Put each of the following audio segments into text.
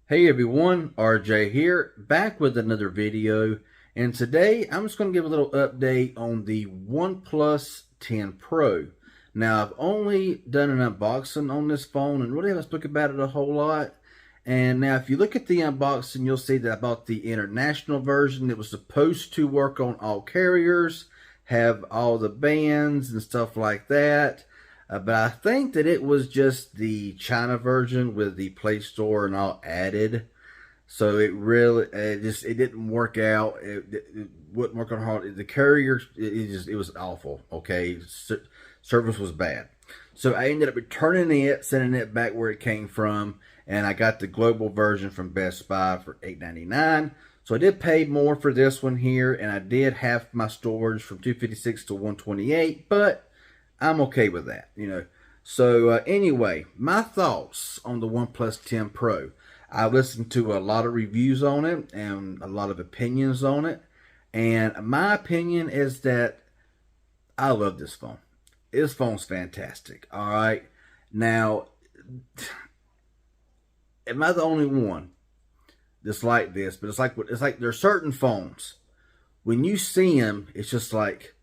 Hey everyone, RJ here, back with another video, and today I'm just going to give a little update on the OnePlus 10 Pro. Now, I've only done an unboxing on this phone and really haven't spoken about it a whole lot. And now if you look at the unboxing, you'll see that I bought the international version. It was supposed to work on all carriers, have all the bands and stuff like that. But I think that it was just the China version with the Play Store and all added. So it really, it didn't work out. It wouldn't work on hard. The carrier, it was awful. Okay, service was bad. So I ended up returning it, sending it back where it came from, and I got the global version from Best Buy for $8.99. So I did pay more for this one here, and I did have my storage from 256 to 128, but I'm okay with that, you know. So anyway, my thoughts on the OnePlus 10 Pro. I listened to a lot of reviews on it and a lot of opinions on it. And my opinion is that I love this phone. This phone's fantastic. All right. Now, am I the only one that's like this? But it's like there's certain phones. When you see them, it's just like,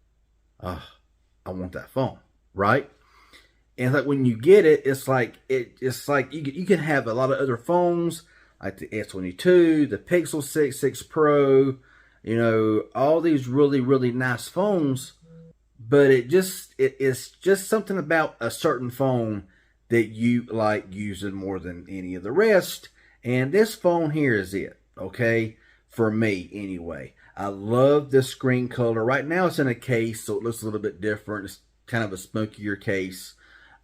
oh, I want that phone. Right? And like when you get it, it's like you can have a lot of other phones like the S22, the Pixel 6 Pro, you know, all these really nice phones, but it's just something about a certain phone that you like using more than any of the rest. And this phone here is it, okay? For me anyway. I love this screen color. Right now it's in a case, so it looks a little bit different. It's kind of a smokier case,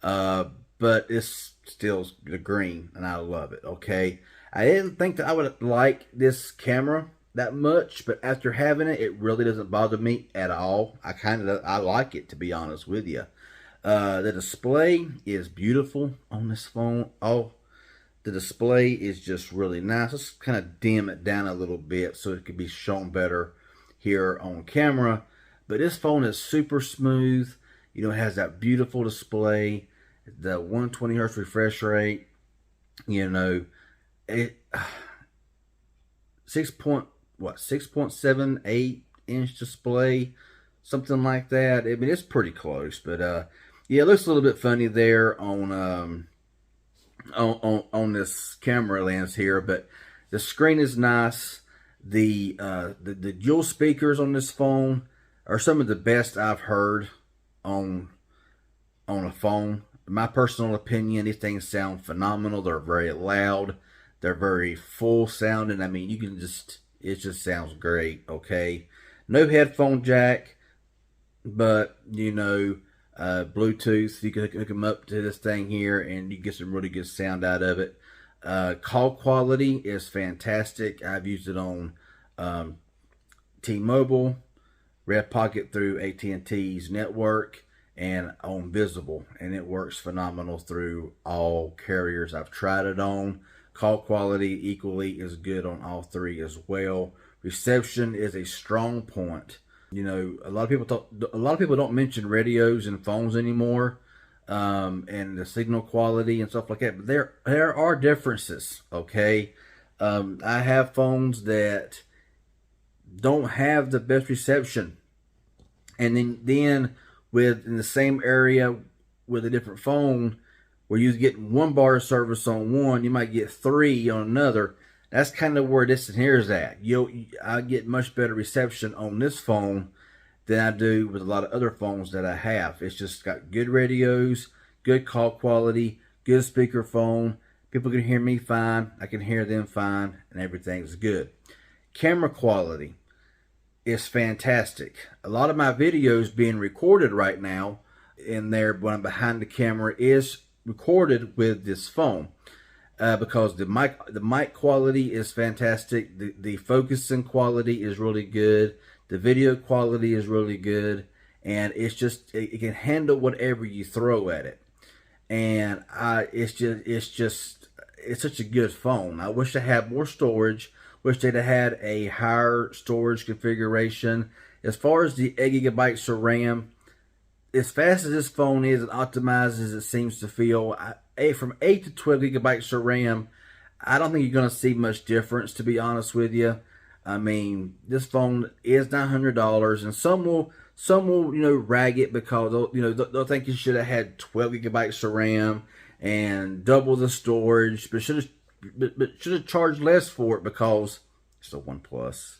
but it's still the green, and I love it. Okay, I didn't think that I would like this camera that much, but after having it, it really doesn't bother me at all. I like it, to be honest with you. The display is beautiful on this phone. Oh, the display is just really nice. Let's kind of dim it down a little bit so it can be shown better here on camera. But this phone is super smooth. You know, it has that beautiful display, the 120 hertz refresh rate. You know, it 6.78 inch display, something like that. I mean, it's pretty close, but yeah, it looks a little bit funny there on this camera lens here, but the screen is nice. The dual speakers on this phone are some of the best I've heard on a phone. In my personal opinion, these things sound phenomenal. They're very loud. They're very full sounding. I mean, it just sounds great. Okay, no headphone jack, but you know, Bluetooth. You can hook them up to this thing here, and you get some really good sound out of it. Call quality is fantastic. I've used it on T-Mobile, Red Pocket through AT&T's network, and on Visible, and it works phenomenal through all carriers I've tried it on. Call quality equally is good on all three as well. Reception is a strong point. You know, a lot of people don't mention radios and phones anymore, and the signal quality and stuff like that. But there are differences. Okay, I have phones that don't have the best reception, and then with in the same area with a different phone, where you get one bar of service on one, you might get three on another. That's kind of where this here is at. I get much better reception on this phone than I do with a lot of other phones that I have. It's just got good radios, good call quality, good speakerphone. People can hear me fine. I can hear them fine, and everything's good. Camera quality is fantastic. A lot of my videos being recorded right now in there when I'm behind the camera is recorded with this phone. Because the mic quality is fantastic. The focusing quality is really good. The video quality is really good, and it can handle whatever you throw at it. And it's such a good phone. I wish I had more storage. Wish they'd have had a higher storage configuration. As far as the 8 gigabytes of RAM, as fast as this phone is and optimized as it seems to feel, from 8 to 12 gigabytes of RAM, I don't think you're going to see much difference, to be honest with you. I mean, this phone is $900, and some will rag it because they'll think you should have had 12 gigabytes of RAM and double the storage, but should have charged less for it because it's a OnePlus.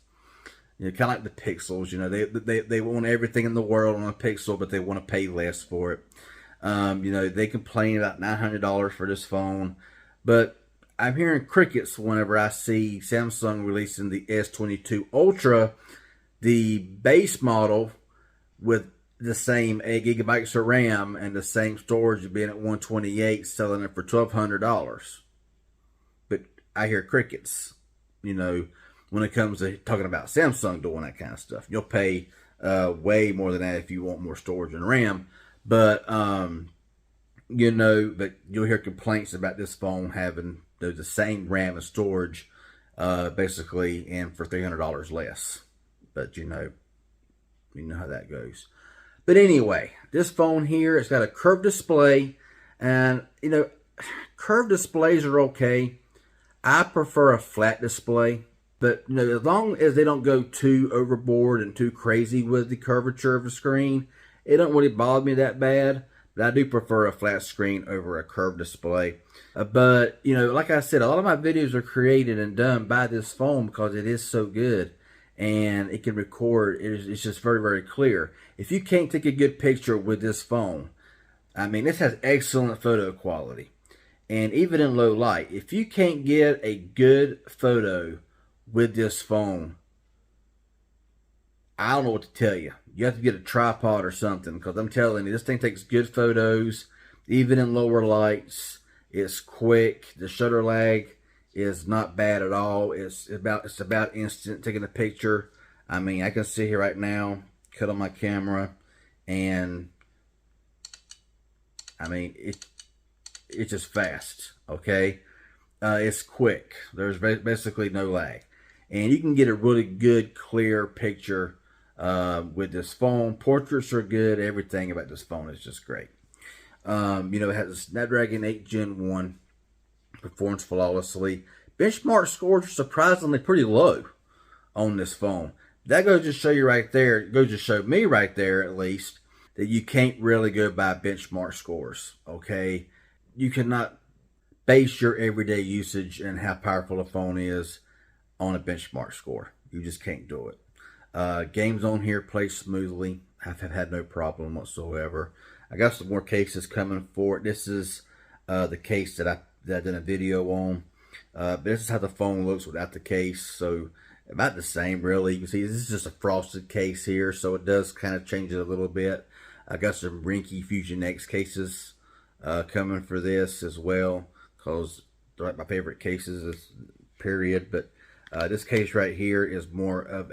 Kind of like the Pixels. They want everything in the world on a Pixel, but they want to pay less for it. They complain about $900 for this phone, but I'm hearing crickets whenever I see Samsung releasing the S22 Ultra, the base model with the same 8 gigabytes of RAM and the same storage being at 128, selling it for $1,200. But I hear crickets, when it comes to talking about Samsung doing that kind of stuff. You'll pay way more than that if you want more storage and RAM. But, but you'll hear complaints about this phone having the same RAM and storage, basically, and for $300 less. But you know how that goes. But anyway, this phone here, it's got a curved display, and curved displays are okay. I prefer a flat display, but as long as they don't go too overboard and too crazy with the curvature of the screen, it don't really bother me that bad. But I do prefer a flat screen over a curved display. But like I said, a lot of my videos are created and done by this phone because it is so good. And it can record. It's just very, very clear. If you can't take a good picture with this phone, I mean, this has excellent photo quality. And even in low light, if you can't get a good photo with this phone, I don't know what to tell you. You have to get a tripod or something, because I'm telling you, this thing takes good photos, even in lower lights. It's quick. The shutter lag is not bad at all. It's about instant taking a picture. I mean, I can sit here right now, cut on my camera, and I mean it's just fast. Okay, it's quick. There's basically no lag, and you can get a really good, clear picture with this phone. Portraits are good. Everything about this phone is just great. It has a Snapdragon 8 Gen 1. Performs flawlessly. Benchmark scores are surprisingly pretty low on this phone. That goes to show you right there, it goes to show me right there at least, that you can't really go by benchmark scores, okay? You cannot base your everyday usage and how powerful a phone is on a benchmark score. You just can't do it. Games on here play smoothly. I've had no problem whatsoever. I got some more cases coming for it. This is the case that I did a video on. But this is how the phone looks without the case. So about the same, really. You can see this is just a frosted case here, so it does kind of change it a little bit. I got some Rinky Fusion X cases coming for this as well, because they're like my favorite cases, period. But this case right here is more of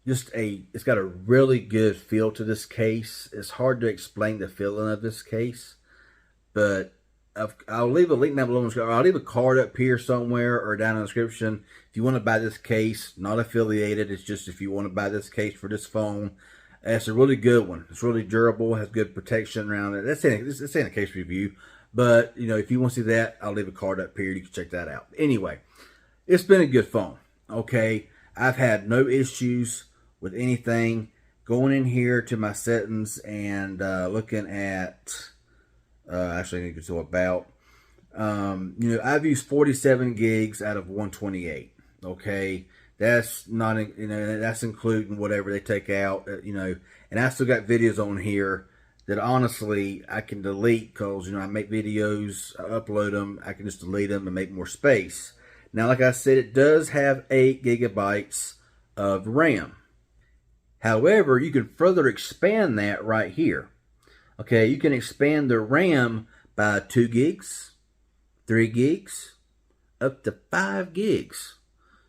it's got a really good feel to this case. It's hard to explain the feeling of this case, but I'll leave a link down below. I'll leave a card up here somewhere or down in the description if you want to buy this case. Not affiliated. It's just if you want to buy this case for this phone. It's a really good one. It's really durable. Has good protection around it. That's in a case review. But if you want to see that, I'll leave a card up here. You can check that out. Anyway, it's been a good phone. Okay, I've had no issues with anything. Going in here to my settings and looking at. Actually, I need to go about. I've used 47 gigs out of 128. Okay, that's not that's including whatever they take out. And I still got videos on here that honestly I can delete because I make videos, I upload them, I can just delete them and make more space. Now, like I said, it does have 8 gigabytes of RAM. However, you can further expand that right here. Okay, you can expand the RAM by 2 gigs, 3 gigs, up to 5 gigs.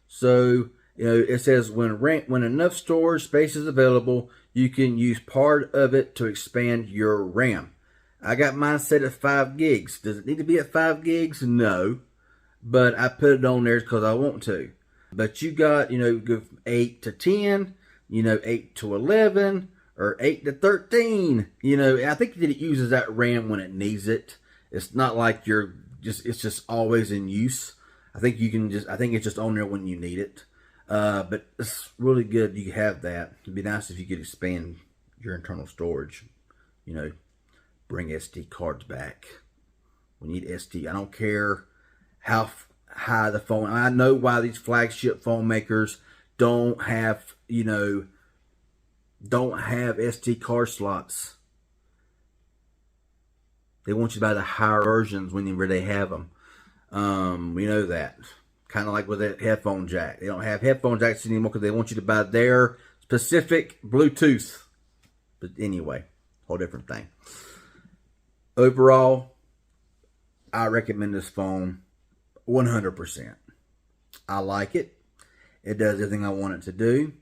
So, it says when enough storage space is available, you can use part of it to expand your RAM. I got mine set at 5 gigs. Does it need to be at 5 gigs? No. But I put it on there because I want to. But you got, go from 8 to 10, 8 to 11, or 8 to 13. I think that it uses that RAM when it needs it. It's not like it's just always in use. I think it's just on there when you need it. But it's really good you have that. It'd be nice if you could expand your internal storage. You know, bring SD cards back. We need SD. I don't care how high the phone. I know why these flagship phone makers don't have, don't have SD card slots. They want you to buy the higher versions whenever they have them. We know that. Kind of like with that headphone jack. They don't have headphone jacks anymore because they want you to buy their specific Bluetooth. But anyway, whole different thing. Overall, I recommend this phone 100%. I like it. It does everything I want it to do.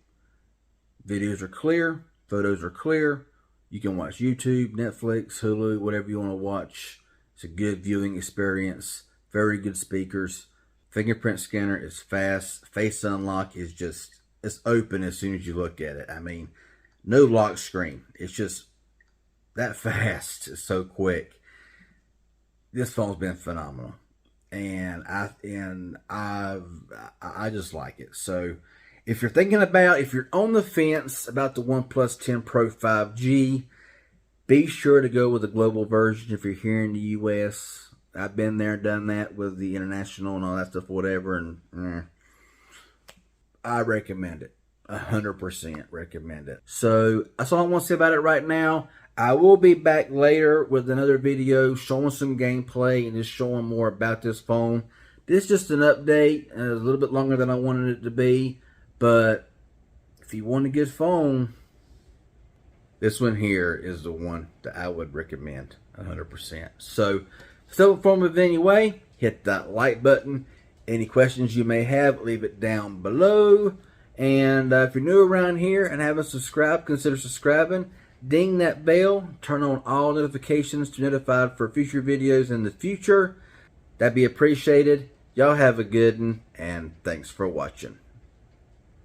Videos are clear. Photos are clear. You can watch YouTube, Netflix, Hulu, whatever you want to watch. It's a good viewing experience. Very good speakers. Fingerprint scanner is fast. Face unlock is just, it's open as soon as you look at it. I mean, no lock screen. It's just that fast. It's so quick. This phone's been phenomenal. And I just like it. So if you're if you're on the fence about the OnePlus 10 Pro 5G, be sure to go with the global version if you're here in the US. I've been there and done that with the international and all that stuff, whatever. And I recommend it. 100% recommend it. So that's all I want to say about it right now. I will be back later with another video showing some gameplay and just showing more about this phone. This is just an update. It's a little bit longer than I wanted it to be. But if you want a good phone, this one here is the one that I would recommend 100%. So, still informative anyway. Hit that like button. Any questions you may have, leave it down below. And if you're new around here and haven't subscribed, consider subscribing. Ding that bell. Turn on all notifications to be notified for future videos in the future. That'd be appreciated. Y'all have a good one, and thanks for watching.